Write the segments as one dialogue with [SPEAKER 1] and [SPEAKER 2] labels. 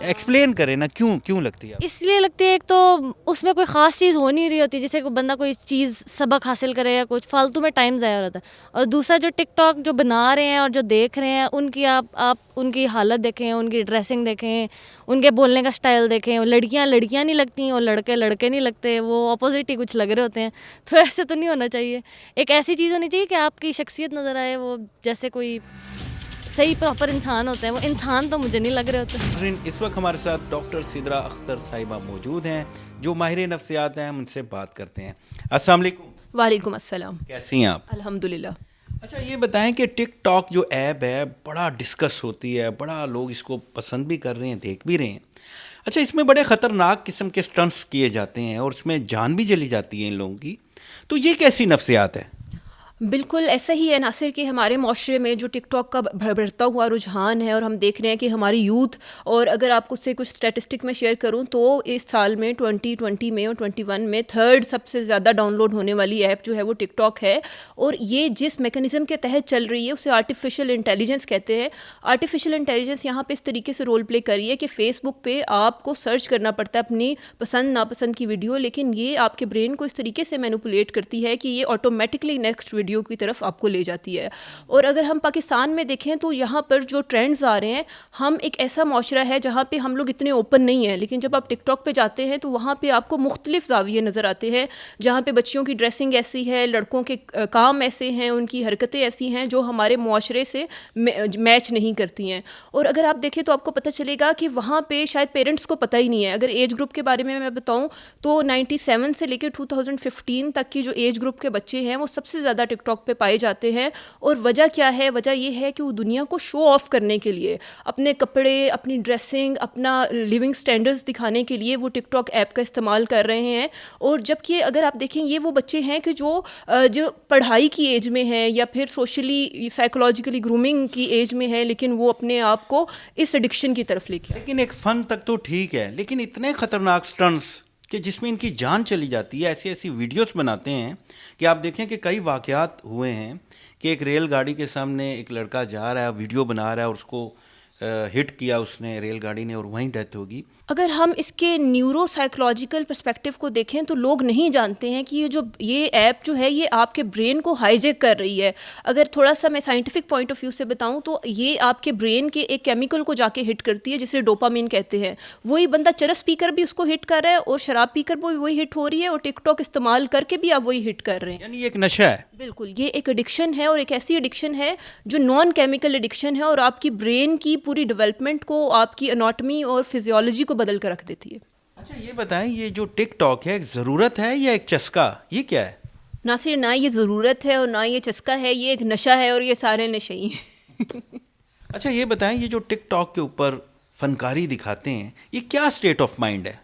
[SPEAKER 1] Explain کریں نا کیوں لگتی ہے آپ؟
[SPEAKER 2] اس لیے لگتی ہے ایک تو اس میں کوئی خاص چیز ہو نہیں رہی ہوتی، جیسے کوئی بندہ کوئی چیز سبق حاصل کرے یا کچھ فالتو میں ٹائم ضائع ہو رہا ہے. اور دوسرا جو ٹک ٹاک جو بنا رہے ہیں اور جو دیکھ رہے ہیں ان کی آپ ان کی حالت دیکھیں، ان کی ڈریسنگ دیکھیں، ان کے بولنے کا سٹائل دیکھیں. لڑکیاں نہیں لگتی اور لڑکے نہیں لگتے، وہ اپوزٹ ہی کچھ لگ رہے ہوتے ہیں. تو ایسے تو نہیں ہونا چاہیے. ایک ایسی چیز ہونی چاہیے کہ آپ کی شخصیت نظر آئے، وہ جیسے کوئی صحیح پراپر انسان ہوتا ہے. وہ انسان تو مجھے نہیں لگ رہے ہوتے.
[SPEAKER 1] اس وقت ہمارے ساتھ ڈاکٹر سدرا اختر صاحبہ موجود ہیں جو ماہر نفسیات ہیں. ہم ان سے بات کرتے ہیں. السلام علیکم.
[SPEAKER 3] وعلیکم السلام.
[SPEAKER 1] کیسی ہیں آپ؟
[SPEAKER 3] الحمدللہ.
[SPEAKER 1] اچھا یہ بتائیں کہ ٹک ٹاک جو ایپ ہے بڑا ڈسکس ہوتی ہے، بڑا لوگ اس کو پسند بھی کر رہے ہیں، دیکھ بھی رہے ہیں. اچھا اس میں بڑے خطرناک قسم کے سٹنٹس کیے جاتے ہیں اور اس میں جان بھی چلی جاتی ہے ان لوگوں کی. تو یہ کیسی نفسیات ہے؟
[SPEAKER 3] بالکل ایسا ہی ہے ناصر کہ ہمارے معاشرے میں جو ٹک ٹاک کا بڑھتا ہوا رجحان ہے اور ہم دیکھ رہے ہیں کہ ہماری یوتھ، اور اگر آپ سے کچھ اسٹیٹسٹک میں شیئر کروں تو اس سال میں 2020 میں اور 21 میں تھرڈ سب سے زیادہ ڈاؤن لوڈ ہونے والی ایپ جو ہے وہ ٹک ٹاک ہے. اور یہ جس میکانزم کے تحت چل رہی ہے اسے آرٹیفیشیل انٹیلیجنس کہتے ہیں. آرٹیفیشیل انٹیلیجنس یہاں پہ اس طریقے سے رول پلے کر رہی ہے کہ فیس بک پہ آپ کو سرچ کرنا پڑتا ہے اپنی پسند ناپسند کی ویڈیو، لیکن یہ آپ کے برین کو اس طریقے سے مینوپولیٹ کرتی ہے کہ یہ آٹومیٹکلی نیکسٹ ویڈیو کی طرف آپ کو لے جاتی ہے. اور اگر ہم پاکستان میں دیکھیں تو یہاں پر جو ٹرینڈز آ رہے ہیں، ہم ایک ایسا معاشرہ ہے جہاں پہ ہم لوگ اتنے اوپن نہیں ہیں، لیکن جب آپ ٹک ٹاک پہ جاتے ہیں تو وہاں پہ آپ کو مختلف زاویے نظر آتے ہیں جہاں پہ بچیوں کی ڈریسنگ ایسی ہے، لڑکوں کے کام ایسے ہیں، ان کی حرکتیں ایسی ہیں جو ہمارے معاشرے سے میچ نہیں کرتی ہیں. اور اگر آپ دیکھیں تو آپ کو پتہ چلے گا کہ وہاں پہ شاید پیرنٹس کو پتہ ہی نہیں ہے. اگر ایج گروپ کے بارے میں بتاؤں تو 97 سے لے کے 2015 تک کی جو ایج گروپ کے بچے ہیں وہ سب سے زیادہ ٹک ٹاک پہ پائے جاتے ہیں. اور وجہ کیا ہے؟ وجہ یہ ہے کہ وہ دنیا کو شو آف کرنے کے لیے، اپنے کپڑے، اپنی ڈریسنگ، اپنا لیونگ سٹینڈرڈز دکھانے کے لیے وہ ٹک ٹاک ایپ کا استعمال کر رہے ہیں. اور جبکہ اگر آپ دیکھیں یہ وہ بچے ہیں کہ جو پڑھائی کی ایج میں ہیں یا پھر سوشلی سائیکولوجیکلی گرومنگ کی ایج میں ہے، لیکن وہ اپنے آپ کو اس ایڈکشن کی طرف لے کے آئے.
[SPEAKER 1] لیکن ایک فن تک تو ٹھیک ہے، لیکن اتنے خطرناک سٹنٹس کہ جس میں ان کی جان چلی جاتی ہے، ایسی ویڈیوز بناتے ہیں کہ آپ دیکھیں کہ کئی واقعات ہوئے ہیں کہ ایک ریل گاڑی کے سامنے ایک لڑکا جا رہا ہے، ویڈیو بنا رہا ہے اور اس کو ہٹ کیا اس نے ریل گاڑی نے اور وہیں ڈیتھ ہوگی.
[SPEAKER 3] اگر ہم اس کے نیورو سائیکولوجیکل پرسپیکٹیو کو دیکھیں تو لوگ نہیں جانتے ہیں کہ یہ ایپ جو ہے یہ آپ کے برین کو ہائیجیک کر رہی ہے. اگر تھوڑا سا میں سائنٹیفک پوائنٹ آف ویو سے بتاؤں تو یہ آپ کے برین کے ایک کیمیکل کو جا کے ہٹ کرتی ہے جسے ڈوپامین کہتے ہیں. وہی بندہ چرس پی کر بھی اس کو ہٹ کر رہا ہے اور شراب پی کر بھی وہی ہٹ ہو رہی ہے اور ٹک ٹاک استعمال کر کے بھی آپ وہی ہٹ کر رہے ہیں.
[SPEAKER 1] یعنی یہ ایک نشہ ہے.
[SPEAKER 3] بالکل یہ ایک ایڈکشن ہے، اور ایک ایسی ایڈکشن ہے جو نان کیمیکل ایڈکشن ہے اور آپ کی برین کی پوری ڈیولپمنٹ کو، آپ کی اناٹمی اور فزیولوجی کو بدل کر رکھ دیتی ہے.
[SPEAKER 1] اچھا یہ بتائیں یہ جو ٹک ٹاک ہے ایک ضرورت ہے یا ایک چسکا؟ یہ کیا ہے؟
[SPEAKER 3] ناصر نہ یہ ضرورت ہے اور نہ یہ چسکا ہے، یہ ایک نشہ ہے اور یہ سارے نشے ہی ہیں.
[SPEAKER 1] اچھا یہ بتائیں یہ جو ٹک ٹاک کے اوپر فنکاری دکھاتے ہیں یہ کیا اسٹیٹ آف مائنڈ ہے؟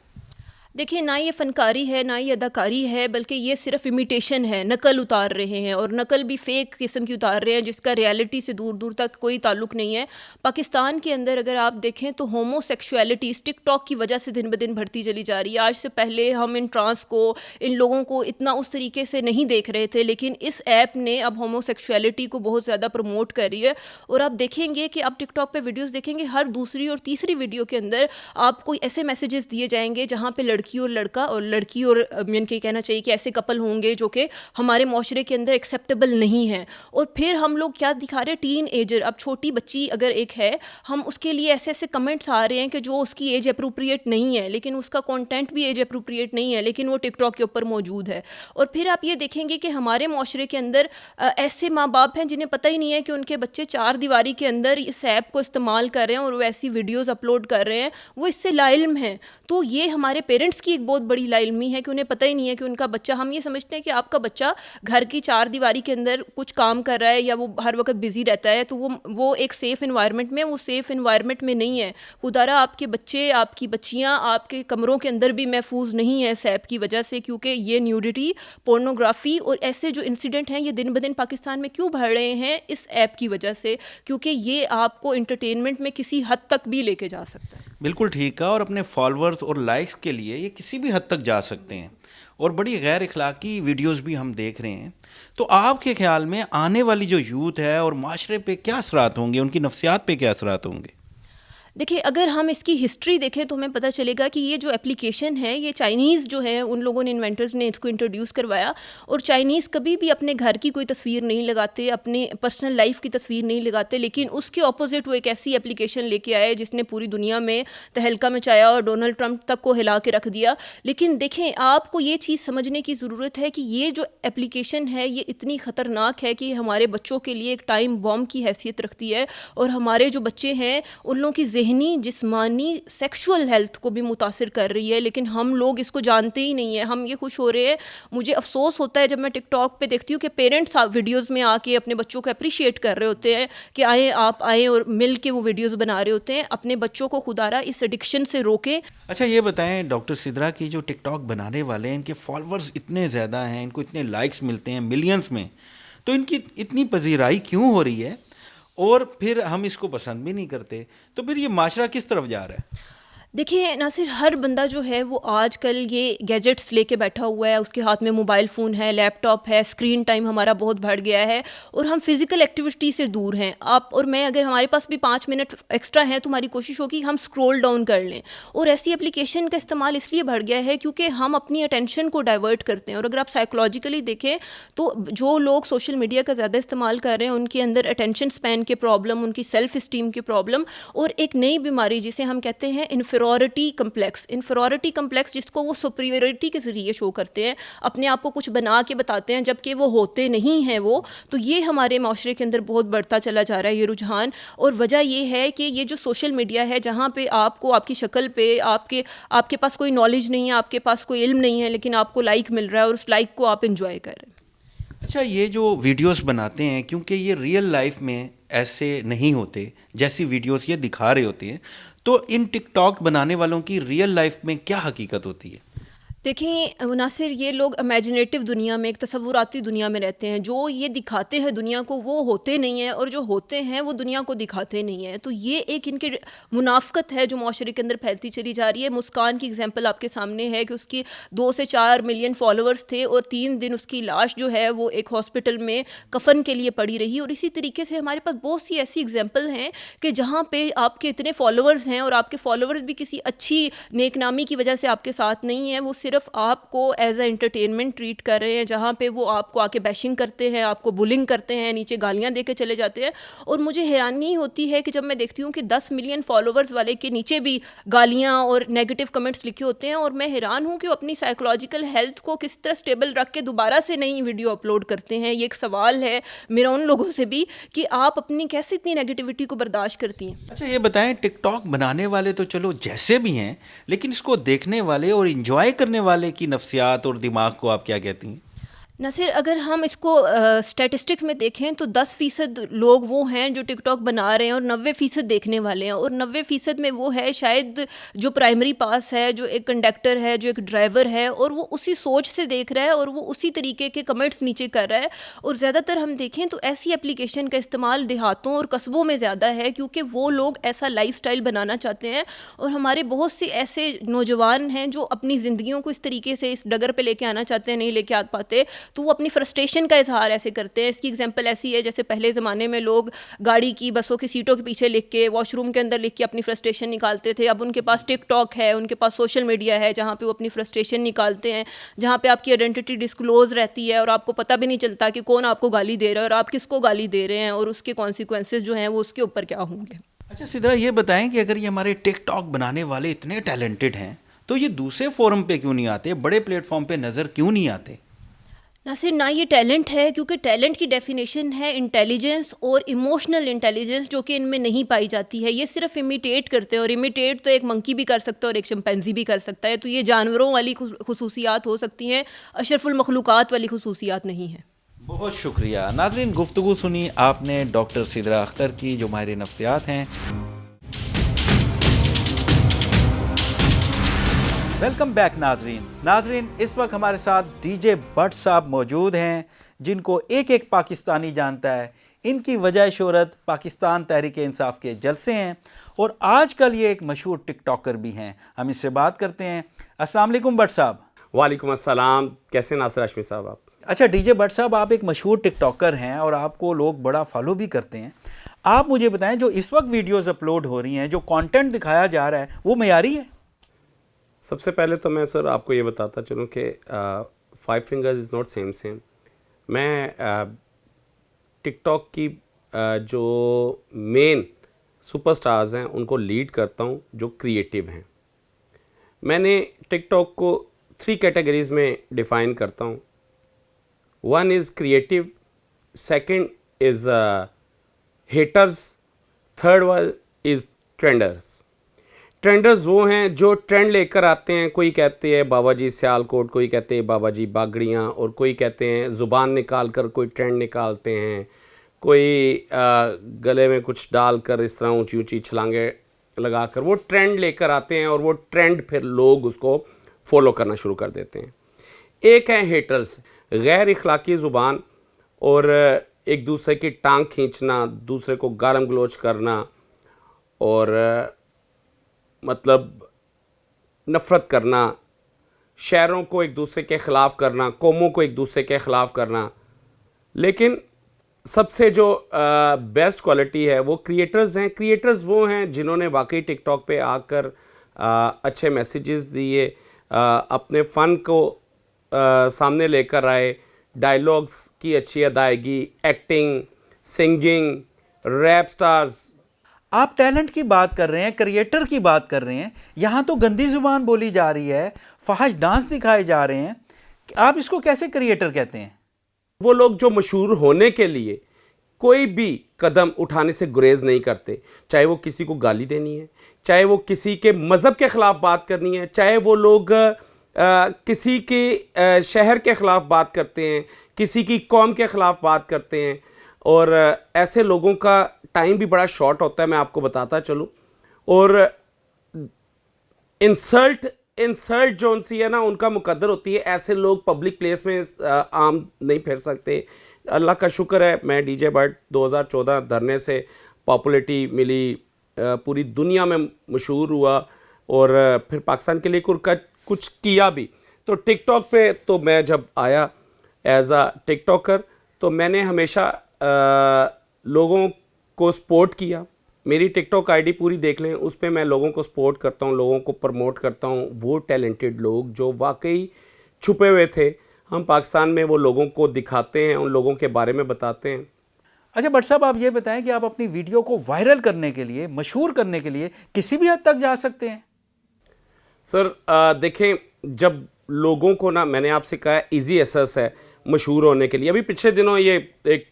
[SPEAKER 3] دیکھیں نہ یہ فنکاری ہے نہ یہ اداکاری ہے، بلکہ یہ صرف امیٹیشن ہے، نقل اتار رہے ہیں اور نقل بھی فیک قسم کی اتار رہے ہیں جس کا ریالٹی سے دور دور تک کوئی تعلق نہیں ہے. پاکستان کے اندر اگر آپ دیکھیں تو ہومو سیکشولیٹیز ٹک ٹاک کی وجہ سے دن بدن بڑھتی چلی جا رہی ہے. آج سے پہلے ہم ان ٹرانس کو، ان لوگوں کو اتنا اس طریقے سے نہیں دیکھ رہے تھے، لیکن اس ایپ نے اب ہومو سیکشولیٹی کو بہت زیادہ پروموٹ کر رہی ہے. اور آپ دیکھیں گے کہ آپ ٹک ٹاک پہ ویڈیوز دیکھیں گے، ہر دوسری اور تیسری ویڈیو کے اندر آپ کو ایسے میسیجز دیے جائیں گے جہاں پہ لڑکی اور لڑکا اور لڑکی اور مین کے کہنا چاہیے کہ ایسے کپل ہوں گے جو کہ ہمارے معاشرے کے اندر ایکسیپٹیبل نہیں ہیں. اور پھر ہم لوگ کیا دکھا رہے ہیں؟ ٹین ایجر، اب چھوٹی بچی اگر ایک ہے، ہم اس کے لیے ایسے ایسے کمنٹس آ رہے ہیں کہ جو اس کی ایج اپروپریٹ نہیں ہے، لیکن اس کا کانٹینٹ بھی ایج اپروپریٹ نہیں ہے، لیکن وہ ٹک ٹاک کے اوپر موجود ہے. اور پھر آپ یہ دیکھیں گے کہ ہمارے معاشرے کے اندر ایسے ماں باپ ہیں جنہیں پتہ ہی نہیں ہے کہ ان کے بچے 4 دیواری کے اندر اس ایپ کو استعمال کر رہے ہیں اور وہ ایسی ویڈیوز اپلوڈ کر رہے ہیں، وہ اس سے لا علم ہیں. تو یہ ہمارے پیرنٹس کی ایک بہت بڑی لا علمی ہے کہ انہیں پتہ ہی نہیں ہے کہ ان کا بچہ، ہم یہ سمجھتے ہیں کہ آپ کا بچہ گھر کی 4 دیواری کے اندر کچھ کام کر رہا ہے یا وہ ہر وقت بزی رہتا ہے تو وہ ایک سیف انوائرمنٹ میں، وہ سیف انوائرمنٹ میں نہیں ہے. خدارا آپ کے بچے، آپ کی بچیاں آپ کے کمروں کے اندر بھی محفوظ نہیں ہیں اس ایپ کی وجہ سے، کیونکہ یہ نیوڈیٹی، پورنوگرافی اور ایسے جو انسیڈنٹ ہیں یہ دن بدن پاکستان میں کیوں بڑھ رہے ہیں؟ اس ایپ کی وجہ سے، کیونکہ یہ آپ کو انٹرٹینمنٹ میں کسی حد تک بھی لے کے جا سکتا ہے.
[SPEAKER 1] بالکل ٹھیک ہے. اور اپنے فالورز اور لائکس کے لیے یہ کسی بھی حد تک جا سکتے ہیں اور بڑی غیر اخلاقی ویڈیوز بھی ہم دیکھ رہے ہیں. تو آپ کے خیال میں آنے والی جو یوتھ ہے اور معاشرے پہ کیا اثرات ہوں گے، ان کی نفسیات پہ کیا اثرات ہوں گے؟
[SPEAKER 3] دیکھیں اگر ہم اس کی ہسٹری دیکھیں تو ہمیں پتہ چلے گا کہ یہ جو اپلیکیشن ہے یہ چائنیز جو ہے ان لوگوں نے انوینٹرز نے اس کو انٹروڈیوس کروایا. اور چائنیز کبھی بھی اپنے گھر کی کوئی تصویر نہیں لگاتے, اپنے پرسنل لائف کی تصویر نہیں لگاتے, لیکن اس کے اپوزٹ وہ ایک ایسی اپلیکیشن لے کے آئے جس نے پوری دنیا میں تہلکہ مچایا اور ڈونلڈ ٹرمپ تک کو ہلا کے رکھ دیا. لیکن دیکھیں آپ کو یہ چیز سمجھنے کی ضرورت ہے کہ یہ جو اپلیکیشن ہے یہ اتنی خطرناک ہے کہ ہمارے بچوں کے لیے ایک ٹائم بام کی حیثیت رکھتی ہے, اور ہمارے جو بچے ہیں ان لوگوں کی ذہنی, جسمانی, سیکشول ہیلتھ کو بھی متاثر کر رہی ہے. لیکن ہم لوگ اس کو جانتے ہی نہیں ہیں, ہم یہ خوش ہو رہے ہیں. مجھے افسوس ہوتا ہے جب میں ٹک ٹاک پہ دیکھتی ہوں کہ پیرنٹس ویڈیوز میں آ کے اپنے بچوں کو اپریشیٹ کر رہے ہوتے ہیں کہ آپ آئیں اور مل کے وہ ویڈیوز بنا رہے ہوتے ہیں. اپنے بچوں کو خدارا اس ایڈکشن سے روکیں.
[SPEAKER 1] اچھا یہ بتائیں ڈاکٹر سدرا کی جو ٹک ٹاک بنانے والے ہیں ان کے فالوورز اتنے زیادہ ہیں, ان کو اتنے لائکس ملتے ہیں ملینز میں, تو ان کی اتنی پذیرائی کیوں ہو رہی ہے اور پھر ہم اس کو پسند بھی نہیں کرتے, تو پھر یہ معاشرہ کس طرف جا رہا ہے؟
[SPEAKER 3] دیکھیں ناصر, ہر بندہ جو ہے وہ آج کل یہ گیجٹس لے کے بیٹھا ہوا ہے, اس کے ہاتھ میں موبائل فون ہے, لیپ ٹاپ ہے, اسکرین ٹائم ہمارا بہت بڑھ گیا ہے اور ہم فزیکل ایکٹیویٹی سے دور ہیں. آپ اور میں اگر ہمارے پاس بھی 5 منٹ ایکسٹرا ہیں تو ہماری کوشش ہوگی ہم اسکرول ڈاؤن کر لیں. اور ایسی اپلیکیشن کا استعمال اس لیے بڑھ گیا ہے کیونکہ ہم اپنی اٹینشن کو ڈائیورٹ کرتے ہیں. اور اگر آپ سائیکولوجیکلی دیکھیں تو جو لوگ سوشل میڈیا کا زیادہ استعمال کر رہے ہیں ان کے اندر اٹینشن اسپین کے پرابلم, ان کی سیلف اسٹیم کے پرابلم, اور ایک نئی بیماری جسے ہم کہتے ہیں انفیریورٹی کمپلیکس, جس کو وہ سپریورٹی کے ذریعے شو کرتے ہیں, اپنے آپ کو کچھ بنا کے بتاتے ہیں جبکہ وہ ہوتے نہیں ہیں وہ. تو یہ ہمارے معاشرے کے اندر بہت بڑھتا چلا جا رہا ہے یہ رجحان. اور وجہ یہ ہے کہ یہ جو سوشل میڈیا ہے جہاں پہ آپ کو آپ کی شکل پہ آپ کے پاس کوئی نالج نہیں ہے, آپ کے پاس کوئی علم نہیں ہے, لیکن آپ کو لائک مل رہا ہے اور اس لائک کو آپ انجوائے کر رہے ہیں.
[SPEAKER 1] اچھا یہ جو ویڈیوز بناتے ہیں کیونکہ یہ ریئل لائف میں ایسے نہیں ہوتے جیسی ویڈیوز یہ دکھا رہے ہوتے ہیں, تو ان ٹک ٹاک بنانے والوں کی ریئل لائف میں کیا حقیقت ہوتی ہے؟
[SPEAKER 3] دیکھیں ناصر, یہ لوگ امیجنیٹو دنیا میں, ایک تصوراتی دنیا میں رہتے ہیں. جو یہ دکھاتے ہیں دنیا کو وہ ہوتے نہیں ہیں, اور جو ہوتے ہیں وہ دنیا کو دکھاتے نہیں ہیں. تو یہ ایک ان کی منافقت ہے جو معاشرے کے اندر پھیلتی چلی جا رہی ہے. مسکان کی ایگزامپل آپ کے سامنے ہے کہ اس کی 2 سے 4 ملین فالوورز تھے اور 3 دن اس کی لاش جو ہے وہ ایک ہاسپٹل میں کفن کے لیے پڑی رہی. اور اسی طریقے سے ہمارے پاس بہت سی ایسی ایگزامپل ہیں کہ جہاں پہ آپ کے اتنے فالوورز ہیں اور آپ کے فالوورز بھی کسی اچھی نیک نامی کی وجہ سے آپ کے ساتھ نہیں ہیں, وہ صرف آپ کو ایز اے انٹرٹینمنٹ ٹریٹ کر رہے ہیں, جہاں پہ وہ آپ کو آ کے بیشنگ کرتے ہیں, آپ کو بلنگ کرتے ہیں, نیچے گالیاں دے کے چلے جاتے ہیں. اور مجھے حیرانی ہوتی ہے کہ جب میں دیکھتی ہوں کہ 10 ملین فالوورز والے کے نیچے بھی گالیاں اور نیگیٹو کمنٹس لکھے ہوتے ہیں, اور میں حیران ہوں کہ وہ اپنی سائیکولوجیکل ہیلتھ کو کس طرح اسٹیبل رکھ کے دوبارہ سے نئی ویڈیو اپلوڈ کرتے ہیں. یہ ایک سوال ہے میرا ان لوگوں سے بھی کہ آپ اپنی کیسے اتنی نیگیٹیوٹی کو برداشت کرتی ہیں.
[SPEAKER 1] اچھا یہ بتائیں ٹک ٹاک بنانے والے تو چلو جیسے بھی ہیں, لیکن اس کو دیکھنے والے اور انجوائے کرنے والے کی نفسیات اور دماغ کو آپ کیا کہتی ہیں؟
[SPEAKER 3] ناصر, اگر ہم اس کو اسٹیٹسٹکس میں دیکھیں تو 10% لوگ وہ ہیں جو ٹک ٹاک بنا رہے ہیں اور 90% دیکھنے والے ہیں. اور 90% میں وہ ہے شاید جو پرائمری پاس ہے, جو ایک کنڈکٹر ہے, جو ایک ڈرائیور ہے, اور وہ اسی سوچ سے دیکھ رہا ہے اور وہ اسی طریقے کے کمنٹس نیچے کر رہا ہے. اور زیادہ تر ہم دیکھیں تو ایسی اپلیکیشن کا استعمال دیہاتوں اور قصبوں میں زیادہ ہے کیونکہ وہ لوگ ایسا لائف سٹائل بنانا چاہتے ہیں. اور ہمارے بہت سے ایسے نوجوان ہیں جو اپنی زندگیوں کو اس طریقے سے اس ڈگر پہ لے کے آنا چاہتے ہیں, نہیں لے کے آ پاتے, تو وہ اپنی فرسٹریشن کا اظہار ایسے کرتے ہیں. اس کی ایگزامپل ایسی ہے جیسے پہلے زمانے میں لوگ گاڑی کی, بسوں کی سیٹوں کے پیچھے لکھ کے, واش روم کے اندر لکھ کے اپنی فرسٹریشن نکالتے تھے. اب ان کے پاس ٹک ٹاک ہے, ان کے پاس سوشل میڈیا ہے جہاں پہ وہ اپنی فرسٹریشن نکالتے ہیں, جہاں پہ آپ کی آئیڈینٹی ڈسکلوز رہتی ہے اور آپ کو پتہ بھی نہیں چلتا کہ کون آپ کو گالی دے رہا ہے اور آپ کس کو گالی دے رہے ہیں اور اس کے کانسیکوینسز جو ہیں وہ اس کے اوپر کیا ہوں گے.
[SPEAKER 1] اچھا سدرا یہ بتائیں کہ اگر یہ ہمارے ٹک ٹاک بنانے والے اتنے ٹیلنٹڈ ہیں تو یہ دوسرے فورم پہ کیوں نہیں آتے, بڑے پلیٹ فارم پہ نظر کیوں نہیں آتے؟
[SPEAKER 3] ناصر, نہ یہ ٹیلنٹ ہے کیونکہ ٹیلنٹ کی ڈیفینیشن ہے انٹیلیجنس اور ایموشنل انٹیلیجنس جو کہ ان میں نہیں پائی جاتی ہے. یہ صرف امیٹیٹ کرتے ہیں, اور امیٹیٹ تو ایک منکی بھی کر سکتا ہے اور ایک شمپینزی بھی کر سکتا ہے. تو یہ جانوروں والی خصوصیات ہو سکتی ہیں, اشرف المخلوقات والی خصوصیات نہیں ہیں.
[SPEAKER 1] بہت شکریہ. ناظرین گفتگو سنی آپ نے ڈاکٹر سدرا اختر کی جو ماہر نفسیات ہیں. ویلکم بیک ناظرین اس وقت ہمارے ساتھ ڈی جے بٹ صاحب موجود ہیں جن کو ایک ایک پاکستانی جانتا ہے. ان کی وجہ شہرت پاکستان تحریک انصاف کے جلسے ہیں اور آج کل یہ ایک مشہور ٹک ٹاکر بھی ہیں. ہم اس سے بات کرتے ہیں. السلام علیکم بٹ صاحب.
[SPEAKER 4] وعلیکم السلام. کیسے ناصر ہاشمی صاحب آپ؟
[SPEAKER 1] اچھا ڈی جے بٹ صاحب, آپ ایک مشہور ٹک ٹاکر ہیں اور آپ کو لوگ بڑا فالو بھی کرتے ہیں. آپ مجھے بتائیں جو اس وقت ویڈیوز اپلوڈ ہو رہی ہیں, جو کانٹینٹ دکھایا جا رہا ہے, وہ معیاری ہے؟
[SPEAKER 4] سب سے پہلے تو میں سر آپ کو یہ بتاتا چلوں کہ 5 fingers از ناٹ سیم. میں ٹک ٹاک کی جو مین سپر سٹارز ہیں ان کو لیڈ کرتا ہوں جو کریٹیو ہیں. میں نے ٹک ٹاک کو 3 کیٹیگریز میں ڈیفائن کرتا ہوں. 1 از کریٹیو, 2nd از ہیٹرز, 3rd از ٹرینڈرز. ٹرینڈرز وہ ہیں جو ٹرینڈ لے کر آتے ہیں. کوئی کہتے ہیں بابا جی سیال کوٹ, کوئی کہتے ہیں بابا جی باگڑیاں, اور کوئی کہتے ہیں زبان نکال کر کوئی ٹرینڈ نکالتے ہیں, کوئی گلے میں کچھ ڈال کر اس طرح اونچی اونچی چھلانگیں لگا کر وہ ٹرینڈ لے کر آتے ہیں, اور وہ ٹرینڈ پھر لوگ اس کو فالو کرنا شروع کر دیتے ہیں. ایک ہے ہیٹرز, غیر اخلاقی زبان اور ایک دوسرے کی ٹانگ کھینچنا, دوسرے کو گالم گلوچ کرنا, اور مطلب نفرت کرنا, شہروں کو ایک دوسرے کے خلاف کرنا, قوموں کو ایک دوسرے کے خلاف کرنا. لیکن سب سے جو بیسٹ کوالٹی ہے وہ کریٹرز ہیں. کریٹرز وہ ہیں جنہوں نے واقعی ٹک ٹاک پہ آ کر اچھے میسیجز دیے, اپنے فن کو سامنے لے کر آئے, ڈائیلاگز کی اچھی ادائیگی, ایکٹنگ, سنگنگ, ریپ سٹارز.
[SPEAKER 1] آپ ٹیلنٹ کی بات کر رہے ہیں, کریٹر کی بات کر رہے ہیں, یہاں تو گندی زبان بولی جا رہی ہے, فحش ڈانس دکھائے جا رہے ہیں. آپ اس کو کیسے کریٹر کہتے ہیں؟
[SPEAKER 4] وہ لوگ جو مشہور ہونے کے لیے کوئی بھی قدم اٹھانے سے گریز نہیں کرتے, چاہے وہ کسی کو گالی دینی ہے, چاہے وہ کسی کے مذہب کے خلاف بات کرنی ہے, چاہے وہ لوگ کسی کے شہر کے خلاف بات کرتے ہیں, کسی کی قوم کے خلاف بات کرتے ہیں. اور ایسے لوگوں کا ٹائم بھی بڑا شارٹ ہوتا ہے, میں آپ کو بتاتا چلوں. اور انسلٹ جو ان سی ہے نا ان کا مقدر ہوتی ہے. ایسے لوگ پبلک پلیس میں عام نہیں پھر سکتے. اللہ کا شکر ہے میں ڈی جے بٹ 2014 دھرنے سے پاپولیٹی ملی, پوری دنیا میں مشہور ہوا, اور پھر پاکستان کے لیے کچھ کیا بھی. تو ٹک ٹاک پہ تو میں جب آیا ایز اے ٹک ٹاکر تو میں نے ہمیشہ لوگوں کو سپورٹ کیا. میری ٹک ٹاک آئی ڈی پوری دیکھ لیں, اس پہ میں لوگوں کو سپورٹ کرتا ہوں, لوگوں کو پروموٹ کرتا ہوں. وہ ٹیلنٹڈ لوگ جو واقعی چھپے ہوئے تھے, ہم پاکستان میں وہ لوگوں کو دکھاتے ہیں, ان لوگوں کے بارے میں بتاتے ہیں.
[SPEAKER 1] اچھا بٹ صاحب آپ یہ بتائیں کہ آپ اپنی ویڈیو کو وائرل کرنے کے لیے, مشہور کرنے کے لیے کسی بھی حد تک جا سکتے ہیں؟
[SPEAKER 4] سر دیکھیں, جب لوگوں کو نا, میں نے آپ سے کہا ایزی ایسس ہے مشہور ہونے کے لیے. ابھی پچھلے دنوں یہ ایک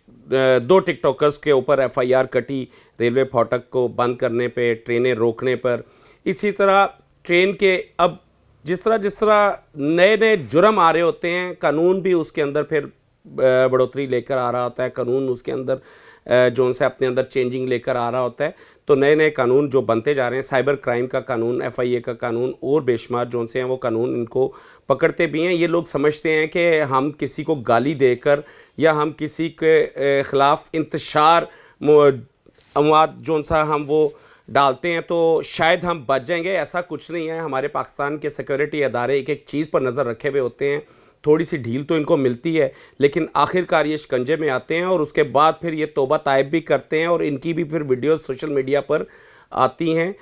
[SPEAKER 4] 2 ٹک ٹاکرز کے اوپر FIR کٹی ریلوے پھاٹک کو بند کرنے پہ, ٹرینیں روکنے پر. اسی طرح ٹرین کے اب جس طرح نئے جرم آ رہے ہوتے ہیں, قانون بھی اس کے اندر پھر بڑھوتری لے کر آ رہا ہوتا ہے, قانون اس کے اندر جو ان سے اپنے اندر چینجنگ لے کر آ رہا ہوتا ہے. تو نئے قانون جو بنتے جا رہے ہیں, سائبر کرائم کا قانون, FIA کا قانون, اور بے شمار جو ان سے ہیں وہ قانون ان کو پکڑتے بھی ہیں. یہ لوگ سمجھتے ہیں کہ ہم کسی کو گالی دے کر یا ہم کسی کے خلاف انتشار اموات جو سا ہم وہ ڈالتے ہیں تو شاید ہم بچ جائیں گے. ایسا کچھ نہیں ہے. ہمارے پاکستان کے سیکورٹی ادارے ایک چیز پر نظر رکھے ہوئے ہوتے ہیں. تھوڑی سی ڈھیل تو ان کو ملتی ہے, لیکن آخر کار یہ شکنجے میں آتے ہیں, اور اس کے بعد پھر یہ توبہ طائب بھی کرتے ہیں, اور ان کی بھی پھر ویڈیوز سوشل میڈیا پر آتی ہیں.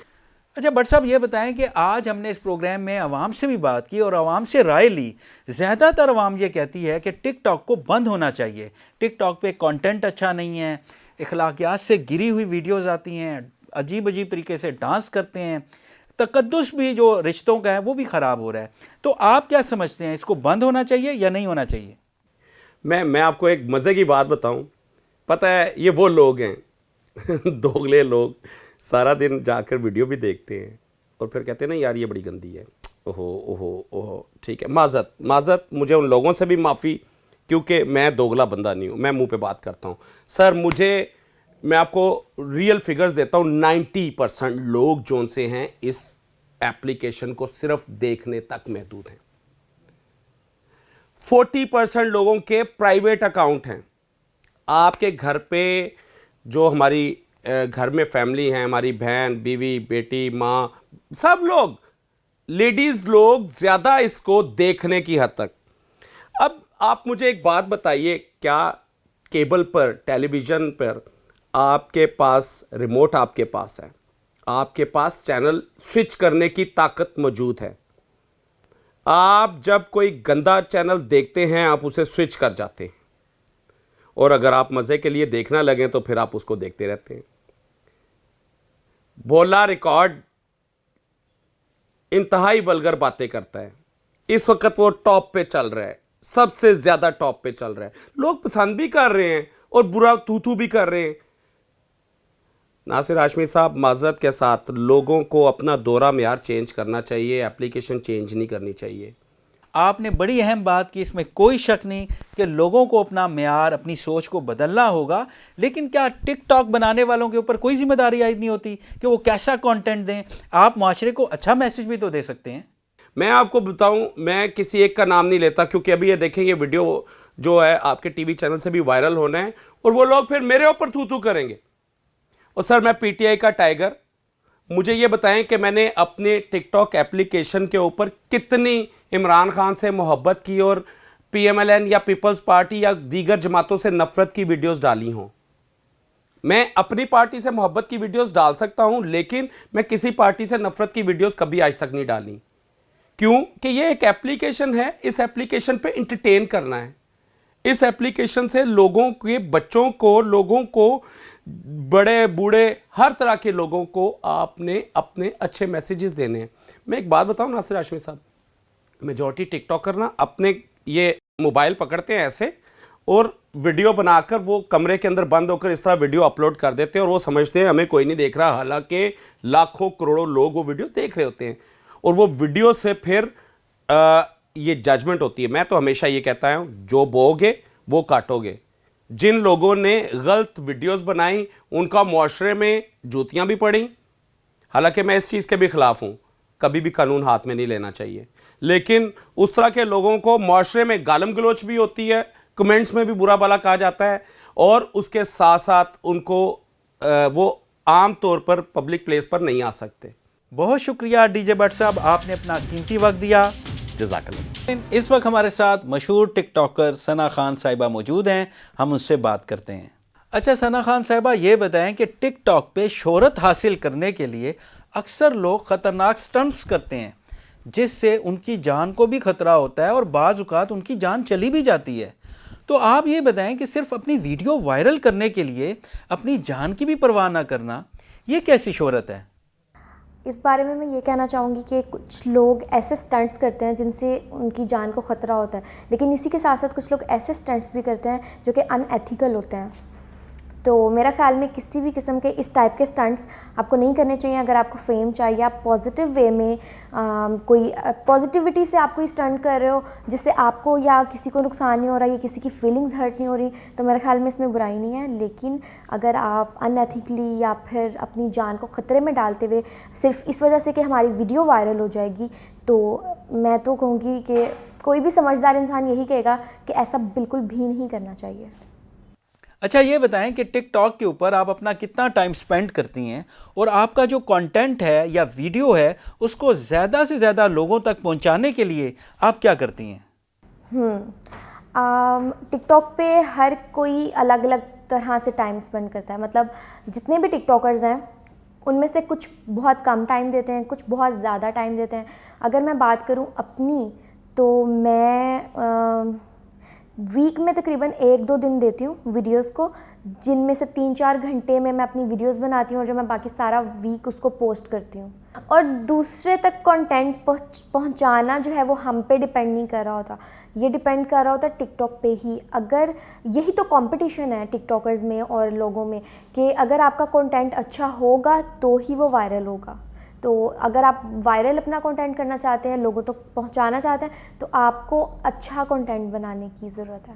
[SPEAKER 1] اچھا بٹ صاحب یہ بتائیں کہ آج ہم نے اس پروگرام میں عوام سے بھی بات کی اور عوام سے رائے لی. زیادہ تر عوام یہ کہتی ہے کہ ٹک ٹاک کو بند ہونا چاہیے. ٹک ٹاک پہ کانٹینٹ اچھا نہیں ہے, اخلاقیات سے گری ہوئی ویڈیوز آتی ہیں, عجیب طریقے سے ڈانس کرتے ہیں, تقدس بھی جو رشتوں کا ہے وہ بھی خراب ہو رہا ہے. تو آپ کیا سمجھتے ہیں, اس کو بند ہونا چاہیے یا نہیں ہونا چاہیے؟
[SPEAKER 4] میں آپ کو ایک مزے کی بات بتاؤں. پتہ ہے یہ وہ لوگ ہیں دوغلے لوگ, سارا دن جا کر ویڈیو بھی دیکھتے ہیں اور پھر کہتے ہیں نا یار یہ بڑی گندی ہے, اوہو ٹھیک ہے, معذرت مجھے ان لوگوں سے بھی معافی, کیونکہ میں دوغلا بندہ نہیں ہوں, میں منہ پہ بات کرتا ہوں. سر میں آپ کو ریئل فگرز دیتا ہوں, 90% لوگ جو ان سے ہیں اس ایپلیکیشن کو صرف دیکھنے تک محدود ہیں. 40% لوگوں کے پرائیویٹ اکاؤنٹ ہیں. آپ کے گھر پہ جو ہماری گھر میں فیملی ہیں, ہماری بہن, بیوی, بیٹی, ماں, سب لوگ, لیڈیز لوگ زیادہ اس کو دیکھنے کی حد تک. اب آپ مجھے ایک بات بتائیے, کیا کیبل پر, ٹیلی ویژن پر آپ کے پاس ریموٹ آپ کے پاس ہے, آپ کے پاس چینل سوئچ کرنے کی طاقت موجود ہے. آپ جب کوئی گندا چینل دیکھتے ہیں آپ اسے سوئچ کر جاتے ہیں, اور اگر آپ مزے کے لیے دیکھنا لگیں تو پھر آپ اس کو دیکھتے رہتے ہیں. بولا ریکارڈ انتہائی ولگر باتیں کرتا ہے. اس وقت وہ ٹاپ پہ چل رہا ہے, سب سے زیادہ ٹاپ پہ چل رہا ہے. لوگ پسند بھی کر رہے ہیں اور برا تو بھی کر رہے ہیں. ناصر ہاشمی صاحب, معذرت کے ساتھ لوگوں کو اپنا دورہ معیار چینج کرنا چاہیے, اپلیکیشن چینج نہیں کرنی چاہیے.
[SPEAKER 1] آپ نے بڑی اہم بات کی, اس میں کوئی شک نہیں کہ لوگوں کو اپنا معیار, اپنی سوچ کو بدلنا ہوگا. لیکن کیا ٹک ٹاک بنانے والوں کے اوپر کوئی ذمہ داری عائد نہیں ہوتی کہ وہ کیسا کانٹینٹ دیں؟ آپ معاشرے کو اچھا میسج بھی تو دے سکتے ہیں.
[SPEAKER 4] میں آپ کو بتاؤں, میں کسی ایک کا نام نہیں لیتا, کیونکہ ابھی یہ دیکھیں یہ ویڈیو جو ہے آپ کے ٹی وی چینل سے بھی وائرل ہونا ہے, اور وہ لوگ پھر میرے اوپر تو کریں گے. اور سر, میں پی ٹی آئی کا ٹائیگر, مجھے یہ بتائیں کہ میں نے اپنے ٹک ٹاک اپلیکیشن کے اوپر کتنی عمران خان سے محبت کی اور پی ایم ایل این یا پیپلز پارٹی یا دیگر جماعتوں سے نفرت کی ویڈیوز ڈالی ہوں. میں اپنی پارٹی سے محبت کی ویڈیوز ڈال سکتا ہوں, لیکن میں کسی پارٹی سے نفرت کی ویڈیوز کبھی آج تک نہیں ڈالی. کیوں کہ یہ ایک اپلیکیشن ہے, اس اپلیکیشن پہ انٹرٹین کرنا ہے. اس اپلیکیشن سے لوگوں کے, بچوں کو, لوگوں کو, بڑے بوڑھے, ہر طرح کے لوگوں کو آپ نے اپنے اچھے میسیجز دینے ہیں. میں ایک بات بتاؤں ناصر ہاشمی صاحب, میجورٹی ٹک ٹاکر نا اپنے یہ موبائل پکڑتے ہیں ایسے اور ویڈیو بنا کر وہ کمرے کے اندر بند ہو کر اس طرح ویڈیو اپلوڈ کر دیتے ہیں, اور وہ سمجھتے ہیں ہمیں کوئی نہیں دیکھ رہا, حالانکہ لاکھوں کروڑوں لوگ وہ ویڈیو دیکھ رہے ہوتے ہیں. اور وہ ویڈیو سے پھر یہ ججمنٹ ہوتی ہے. میں تو ہمیشہ یہ کہتا ہوں, جو بو گے وہ کاٹو گے. جن لوگوں نے غلط ویڈیوز بنائیں ان کا معاشرے میں جوتیاں بھی پڑیں, حالانکہ میں اس چیز کے بھی خلاف ہوں, کبھی بھی قانون ہاتھ میں نہیں لینا چاہیے. لیکن اس طرح کے لوگوں کو معاشرے میں گالم گلوچ بھی ہوتی ہے, کمنٹس میں بھی برا بھلا کہا جاتا ہے, اور اس کے ساتھ ساتھ ان کو وہ عام طور پر پبلک پلیس پر نہیں آ سکتے.
[SPEAKER 1] بہت شکریہ ڈی جے بٹ صاحب, آپ نے اپنا قیمتی وقت دیا.
[SPEAKER 4] جزاک اللہ.
[SPEAKER 1] اس وقت ہمارے ساتھ مشہور ٹک ٹاکر ثنا خان صاحبہ موجود ہیں, ہم ان سے بات کرتے ہیں. اچھا ثنا خان صاحبہ, یہ بتائیں کہ ٹک ٹاک پہ شہرت حاصل کرنے کے لیے اکثر لوگ خطرناک سٹنٹس کرتے ہیں, جس سے ان کی جان کو بھی خطرہ ہوتا ہے اور بعض اوقات ان کی جان چلی بھی جاتی ہے. تو آپ یہ بتائیں کہ صرف اپنی ویڈیو وائرل کرنے کے لیے اپنی جان کی بھی پرواہ نہ کرنا, یہ کیسی شہرت ہے؟
[SPEAKER 5] اس بارے میں یہ کہنا چاہوں گی کہ کچھ لوگ ایسے سٹنٹس کرتے ہیں جن سے ان کی جان کو خطرہ ہوتا ہے, لیکن اسی کے ساتھ ساتھ کچھ لوگ ایسے سٹنٹس بھی کرتے ہیں جو کہ ان ایتھیکل ہوتے ہیں. تو میرا خیال میں کسی بھی قسم کے اس ٹائپ کے سٹنٹس آپ کو نہیں کرنے چاہیے. اگر آپ کو فیم چاہیے, آپ پازیٹیو وے میں کوئی پازیٹیوٹی سے آپ کوئی اسٹنٹ کر رہے ہو جس سے آپ کو یا کسی کو نقصان نہیں ہو رہا یا کسی کی فیلنگز ہرٹ نہیں ہو رہی, تو میرے خیال میں اس میں برائی نہیں ہے. لیکن اگر آپ ان ایتھیکلی یا پھر اپنی جان کو خطرے میں ڈالتے ہوئے صرف اس وجہ سے کہ ہماری ویڈیو وائرل ہو جائے گی, تو میں تو کہوں گی کہ کوئی بھی سمجھدار انسان یہی کہے گا کہ ایسا بالکل بھی نہیں کرنا چاہیے.
[SPEAKER 1] اچھا یہ بتائیں کہ ٹک ٹاک کے اوپر آپ اپنا کتنا ٹائم سپینڈ کرتی ہیں, اور آپ کا جو کانٹینٹ ہے یا ویڈیو ہے اس کو زیادہ سے زیادہ لوگوں تک پہنچانے کے لیے آپ کیا کرتی ہیں؟
[SPEAKER 5] ٹک ٹاک پہ ہر کوئی الگ الگ طرح سے ٹائم سپینڈ کرتا ہے. مطلب جتنے بھی ٹک ٹاکرز ہیں ان میں سے کچھ بہت کم ٹائم دیتے ہیں, کچھ بہت زیادہ ٹائم دیتے ہیں. اگر میں بات کروں اپنی, تو میں ویک میں تقریباً 1-2 دن دیتی ہوں ویڈیوز کو, جن میں سے 3-4 گھنٹے میں اپنی ویڈیوز بناتی ہوں اور جو میں باقی سارا ویک اس کو پوسٹ کرتی ہوں. اور دوسرے تک کنٹینٹ پہنچانا جو ہے وہ ہم پہ ڈیپینڈ نہیں کر رہا ہوتا, یہ ڈیپینڈ کر رہا ہوتا ہے ٹک ٹاک پہ ہی. اگر یہی تو کمپٹیشن ہے ٹک ٹاکرز میں اور لوگوں میں کہ اگر آپ کا کنٹینٹ اچھا ہوگا تو ہی وہ وائرل ہوگا. تو اگر آپ وائرل اپنا کنٹینٹ کرنا چاہتے ہیں, لوگوں تک پہنچانا چاہتے ہیں, تو آپ کو اچھا کنٹینٹ بنانے کی ضرورت ہے.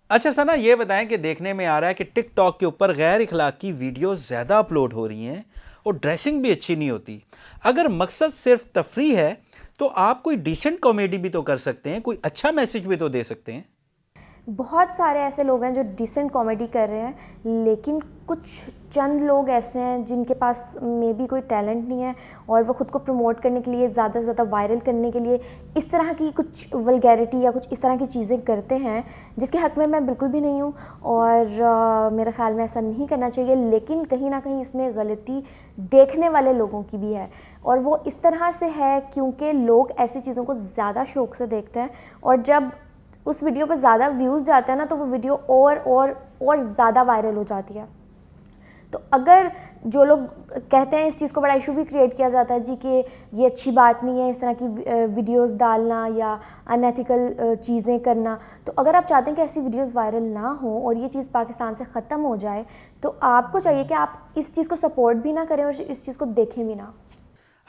[SPEAKER 1] اچھا ثنا, یہ بتائیں کہ دیکھنے میں آ رہا ہے کہ ٹک ٹاک کے اوپر غیر اخلاقی ویڈیوز زیادہ اپلوڈ ہو رہی ہیں اور ڈریسنگ بھی اچھی نہیں ہوتی. اگر مقصد صرف تفریح ہے تو آپ کوئی ڈیسنٹ کامیڈی بھی تو کر سکتے ہیں, کوئی اچھا میسج بھی تو دے سکتے ہیں.
[SPEAKER 5] بہت سارے ایسے لوگ ہیں جو ڈیسنٹ کامیڈی کر رہے ہیں، لیکن کچھ چند لوگ ایسے ہیں جن کے پاس مے بی کوئی ٹیلنٹ نہیں ہے اور وہ خود کو پروموٹ کرنے کے لیے، زیادہ سے زیادہ وائرل کرنے کے لیے اس طرح کی کچھ ولگیرٹی یا کچھ اس طرح کی چیزیں کرتے ہیں جس کے حق میں بالکل بھی نہیں ہوں، اور میرے خیال میں ایسا نہیں کرنا چاہیے. لیکن کہیں نہ کہیں اس میں غلطی دیکھنے والے لوگوں کی بھی ہے، اور وہ اس طرح سے ہے کیونکہ لوگ ایسی چیزوں کو زیادہ شوق سے دیکھتے ہیں، اور جب اس ویڈیو پہ زیادہ ویوز جاتے ہیں نا تو وہ ویڈیو اور زیادہ وائرل ہو جاتی ہے. تو اگر جو لوگ کہتے ہیں اس چیز کو بڑا ایشو بھی کریٹ کیا جاتا ہے جی کہ یہ اچھی بات نہیں ہے اس طرح کی ویڈیوز ڈالنا یا ان ایتھیکل چیزیں کرنا، تو اگر آپ چاہتے ہیں کہ ایسی ویڈیوز وائرل نہ ہوں اور یہ چیز پاکستان سے ختم ہو جائے تو آپ کو چاہیے کہ آپ اس چیز کو سپورٹ بھی نہ کریں اور اس چیز کو دیکھیں بھی نہ.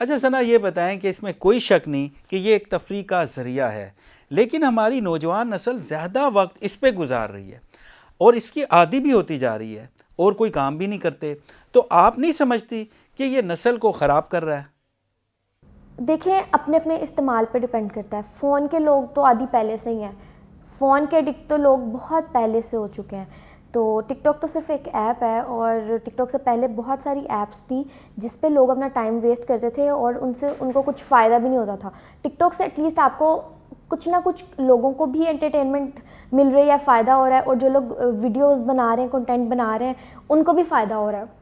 [SPEAKER 1] اچھا ثنا، یہ بتائیں کہ اس میں کوئی شک نہیں کہ یہ ایک تفریح کا ذریعہ ہے، لیکن ہماری نوجوان نسل زیادہ وقت اس پہ گزار رہی ہے اور اس کی عادی بھی ہوتی جا رہی ہے اور کوئی کام بھی نہیں کرتے، تو آپ نہیں سمجھتی کہ یہ نسل کو خراب کر رہا ہے؟
[SPEAKER 5] دیکھیں اپنے اپنے استعمال پہ ڈپینڈ کرتا ہے. فون کے لوگ تو عادی پہلے سے ہی ہیں، فون کے ایڈکٹ تو لوگ بہت پہلے سے ہو چکے ہیں. تو ٹک ٹاک تو صرف ایک ایپ ہے، اور ٹک ٹاک سے پہلے بہت ساری ایپس تھیں جس پہ لوگ اپنا ٹائم ویسٹ کرتے تھے اور ان کو کچھ فائدہ بھی نہیں ہوتا تھا. ٹک ٹاک سے ایٹ لیسٹ آپ کو کچھ نہ کچھ لوگوں کو بھی انٹرٹینمنٹ مل رہی ہے، فائدہ ہو رہا ہے، اور جو لوگ ویڈیوز بنا رہے ہیں، کنٹینٹ بنا رہے ہیں، ان کو بھی فائدہ ہو رہا ہے.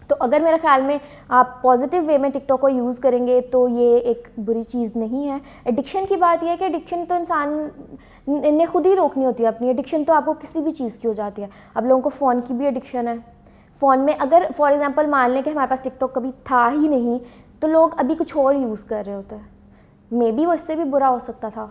[SPEAKER 5] تو اگر میرے خیال میں آپ پازیٹیو وے میں ٹک ٹاک کو یوز کریں گے تو یہ ایک بری چیز نہیں ہے. ایڈکشن کی بات یہ ہے کہ ایڈکشن تو انسان نے خود ہی روکنی ہوتی ہے اپنی. ایڈکشن تو آپ کو کسی بھی چیز کی ہو جاتی ہے. اب لوگوں کو فون کی بھی ایڈکشن ہے. فون میں اگر فار ایگزامپل مان لیں کہ ہمارے پاس ٹک ٹاک کبھی تھا ہی نہیں تو لوگ ابھی کچھ اور یوز کر رہے ہوتے ہیں، مے بی وہ اس سے بھی برا ہو سکتا تھا.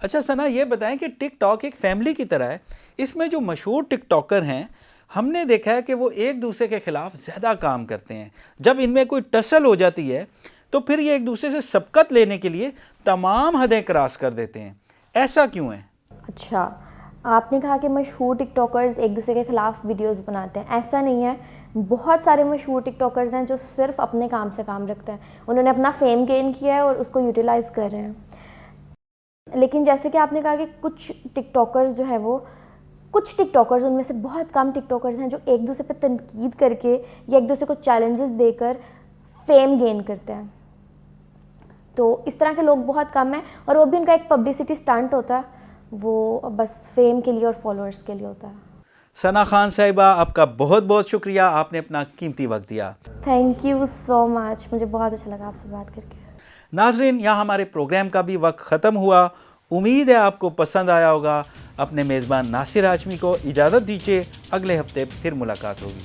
[SPEAKER 1] اچھا ثنا، یہ بتائیں کہ ٹک ٹاک ایک فیملی کی طرح ہے. اس میں جو مشہور ٹک ٹاکر ہیں ہم نے دیکھا ہے کہ وہ ایک دوسرے کے خلاف زیادہ کام کرتے ہیں. جب ان میں کوئی ٹسل ہو جاتی ہے تو پھر یہ ایک دوسرے سے سبقت لینے کے لیے تمام حدیں کراس کر دیتے ہیں. ایسا کیوں ہے؟
[SPEAKER 5] اچھا، آپ نے کہا کہ مشہور ٹک ٹاکرز ایک دوسرے کے خلاف ویڈیوز بناتے ہیں. ایسا نہیں ہے. بہت سارے مشہور ٹک ٹاکرز ہیں جو صرف اپنے کام سے کام رکھتے ہیں. انہوں نے اپنا فیم گین کیا ہے اور اس کو یوٹیلائز کر رہے ہیں. لیکن جیسے کہ آپ نے کہا کہ کچھ ٹک ٹاکرز جو ہیں وہ کچھ ٹک ٹاکرز، ان میں سے بہت کم ٹک ٹاکرز ہیں جو ایک دوسرے پہ تنقید کر کے یا ایک دوسرے کو چیلنجز دے کر فیم گین کرتے ہیں. تو اس طرح کے لوگ بہت کم ہیں، اور وہ بھی ان کا ایک پبلسٹی اسٹنٹ ہوتا ہے، وہ بس فیم کے لیے اور فالوورز کے لیے ہوتا ہے.
[SPEAKER 1] ثنا خان صاحبہ، آپ کا بہت بہت شکریہ، آپ نے اپنا قیمتی وقت دیا.
[SPEAKER 5] تھینک یو سو مچ، مجھے بہت اچھا لگا آپ سے بات کر کے.
[SPEAKER 1] ناظرین، یہاں ہمارے پروگرام کا بھی وقت ختم ہوا. امید ہے آپ کو پسند آیا ہوگا. اپنے میزبان ناصر ہاشمی کو اجازت دیجیے، اگلے ہفتے پھر ملاقات ہوگی.